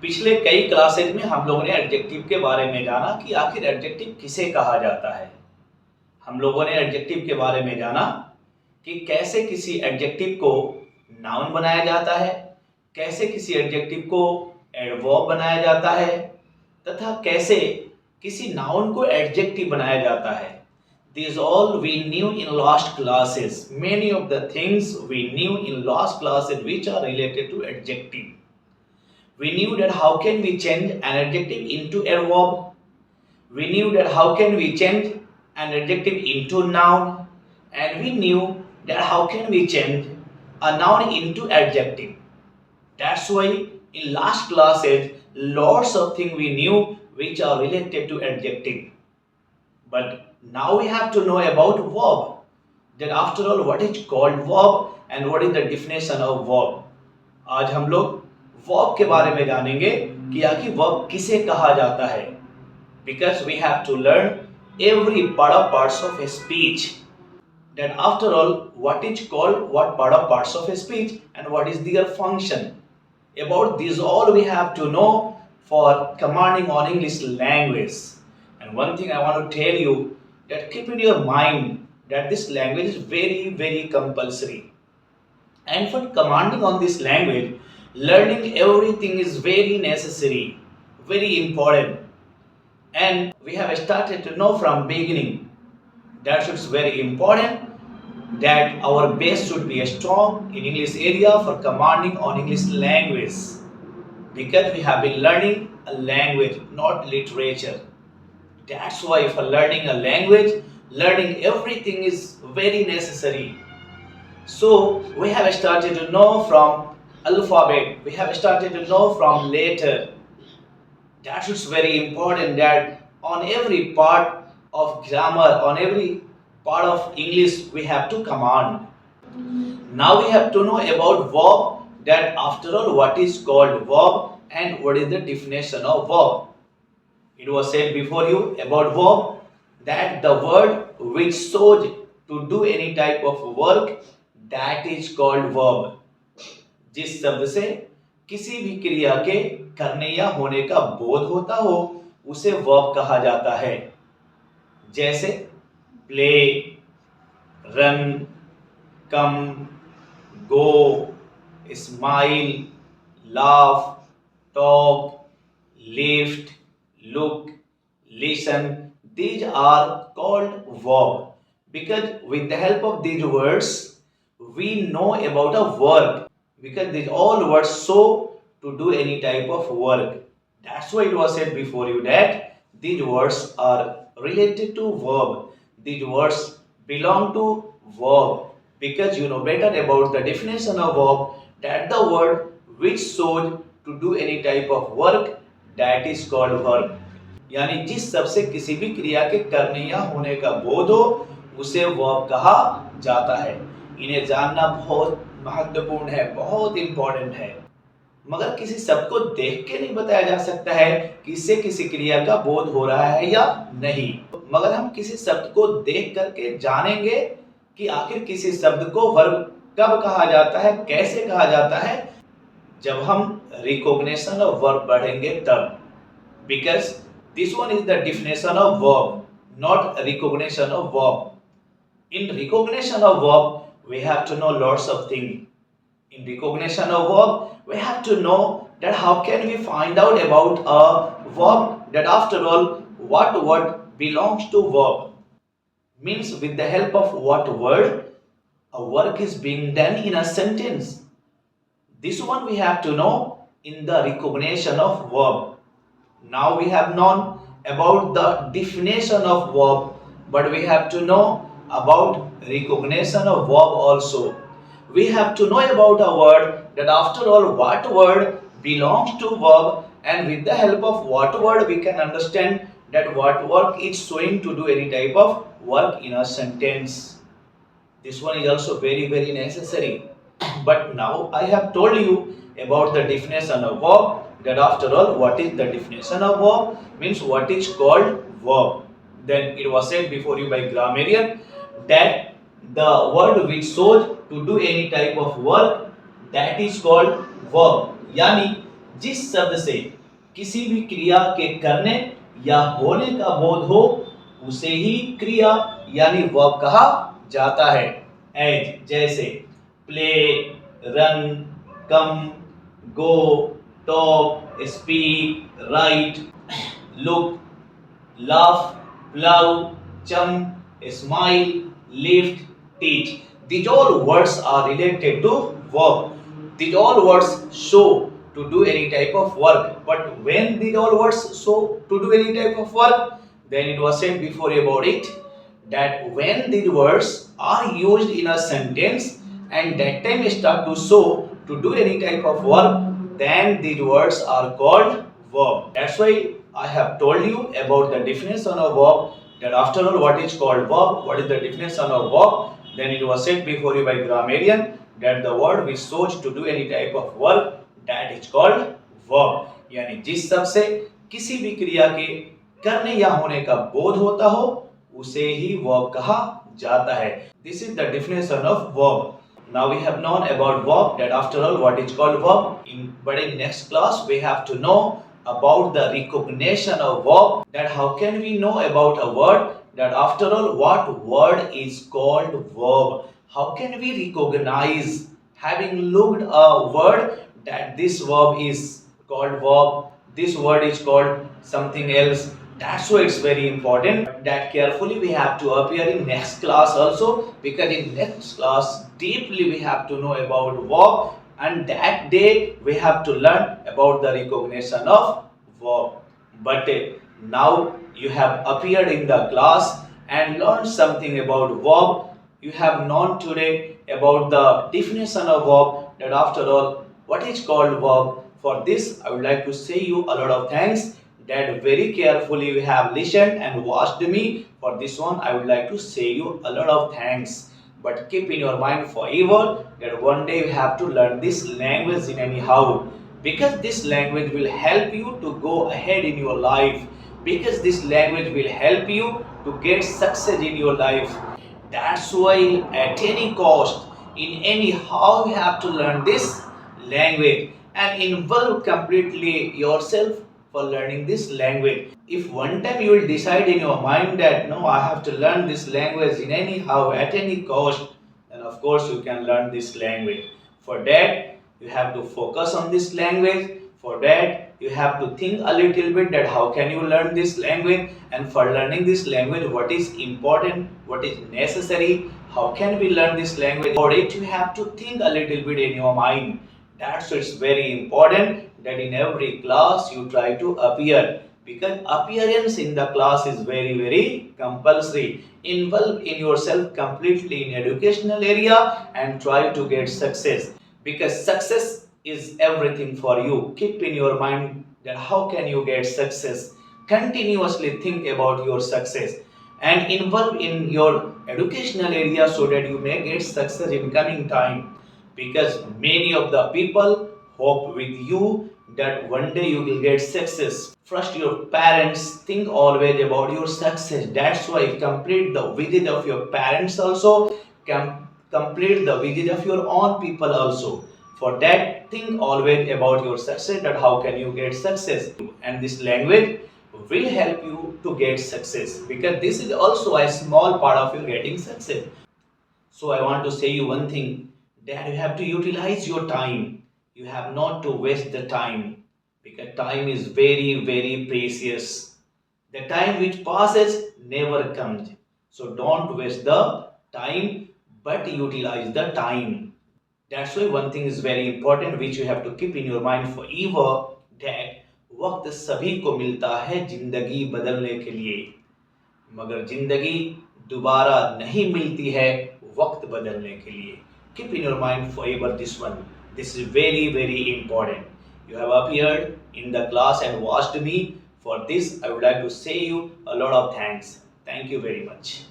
पिछले कई क्लासेज में हम लोगों ने एडजेक्टिव के बारे में जाना कि आखिर एडजेक्टिव किसे कहा जाता है। हम लोगों ने एडजेक्टिव के बारे में जाना कि कैसे किसी एडजेक्टिव को नाउन बनाया जाता है, कैसे किसी एडजेक्टिव को एडवर्ब बनाया जाता है तथा कैसे किसी नाउन को एडजेक्टिव बनाया जाता है। These all we knew in last classes. Many of the things we knew in last classes which are related to adjective. We knew that how can we change an adjective into a verb. We knew that how can we change an adjective into noun. And we knew that how can we change a noun into adjective. That's why in last classes lots of things we knew which are related to adjective. But now we have to know about verb. That after all what is called verb and what is the definition of verb. आज हम लोग verb के बारे में जानेंगे कि आखिर verb किसे कहा जाता है. Because we have to learn every parts of a speech. That after all what is called what parts of a speech and what is their function. About this all we have to know for commanding on English language. And one thing I want to tell you that keep in your mind that this language is very compulsory. And for commanding on this language, learning everything is very necessary, very important. And we have started to know from beginning that it's very important that our base should be strong in English area for commanding on English language. Because we have been learning a language, not literature. That's why for learning a language, learning everything is very necessary. So we have started to know from alphabet, we have started to know from letter. That is very important that on every part of grammar, on every part of English we have to command. Now we have to know about verb, that after all what is called verb and what is the definition of verb. It was said before you about verb that the word which shows to do any type of work, that is called verb. जिस शब्द से किसी भी क्रिया के करने या होने का बोध होता हो उसे verb कहा जाता है. जैसे play, run, come, go, smile, laugh, talk, lift, look, listen. These are called verb because with the help of these words we know about a work, because these all words show to do any type of work. That's why it was said before you that these words are related to verb. These words belong to verb because you know better about the definition of verb, that the word which shows to do any type of work, that is called verb. यानी जिस शब्द से किसी भी क्रिया के करने या होने का बोध हो उसे वर्ब कहा जाता है. इन्हें जानना बहुत महत्वपूर्ण है, बहुत इंपॉर्टेंट है. मगर किसी शब्द को देख के नहीं बताया जा सकता है कि इससे किसी क्रिया का बोध हो रहा है या नहीं. मगर हम किसी शब्द को देख करके जानेंगे कि आखिर किसी शब्द को वर्ब कब कहा जाता है, कैसे कहा जाता है, जब हम रिकॉग्निशन ऑफ वर्ब पढ़ेंगे तब. Because this one is the definition of verb, not recognition of verb. In recognition of verb, we have to know lots of things. In recognition of verb, we have to know that how can we find out about a verb, that after all, what word belongs to verb. Means with the help of what word a work is being done in a sentence. This one we have to know in the recognition of verb. Now we have known about the definition of verb, but we have to know about recognition of verb also. We have to know about a word, that after all what word belongs to verb, and with the help of what word we can understand that what work is showing to do any type of work in a sentence. This one is also very necessary. But now I have told you about the definition of verb, that after all what is the definition of verb, means what is called verb. Then it was said before you by grammarian that the word which shows to do any type of work, that is called verb. यानी जिस शब्द से किसी भी क्रिया के करने या होने का बोध हो उसे ही क्रिया यानी वर्ब कहा जाता है। एज जैसे play, run, come, go, talk, speak, write, look, laugh, plow, jump, smile, lift, teach. These all words are related to verb. These all words show to do any type of work. But when these all words show to do any type of work, then it was said before about it that when these words are used in a sentence and that time start to show to do any type of work, then these words are called verb. That's why I have told you about the definition of verb, that after all what is called verb, what is the definition of verb. Then it was said before you by grammarian that the word which shows to do any type of work, that is called verb. यानी जिस शब्द से किसी भी क्रिया के करने या होने का बोध होता हो उसे ही verb कहा जाता है. This is the definition of verb. Now we have known about verb, that after all what is called verb. But in next class we have to know about the recognition of verb, that how can we know about a word, that after all what word is called verb. How can we recognize, having looked a word, that this verb is called verb, this word is called something else. That's why it's very important that carefully we have to appear in next class also, because in next class deeply we have to know about verb, and that day we have to learn about the recognition of verb. But now you have appeared in the class and learned something about verb. You have known today about the definition of verb, that after all what is called verb. For this I would like to say you a lot of thanks, that very carefully you have listened and watched me. For this one I would like to say you a lot of thanks. But keep in your mind forever that one day you have to learn this language in anyhow, because this language will help you to go ahead in your life, because this language will help you to get success in your life. That's why at any cost, in any how, you have to learn this language and involve completely yourself for learning this language. If one time you will decide in your mind that no, I have to learn this language in any how, at any cost, then of course you can learn this language. For that you have to focus on this language. For that you have to think a little bit that how can you learn this language, and for learning this language what is important, what is necessary, how can we learn this language. For it you have to think a little bit in your mind. That's why it's very important that in every class you try to appear, because appearance in the class is very compulsory. Involve in yourself completely in educational area and try to get success, because success is everything for you. Keep in your mind that how can you get success. Continuously think about your success and involve in your educational area so that you may get success in coming time, because many of the people hope with you that one day you will get success. First your parents think always about your success. That's why complete the visit of your parents also, complete the visit of your own people also. For that think always about your success, that how can you get success, and this language will help you to get success, because this is also a small part of your getting success. So I want to say you one thing, that you have to utilize your time. You have not to waste the time, because time is very precious. The time which passes never comes. So don't waste the time, but utilize the time. That's why one thing is very important which you have to keep in your mind forever, that वक्त सभी को मिलता है जिंदगी बदलने के लिए, मगर जिंदगी दोबारा नहीं मिलती है वक्त बदलने के लिए. Keep in your mind forever this one. This is very important. You have appeared in the class and watched me. For this I would like to say you a lot of thanks. Thank you very much.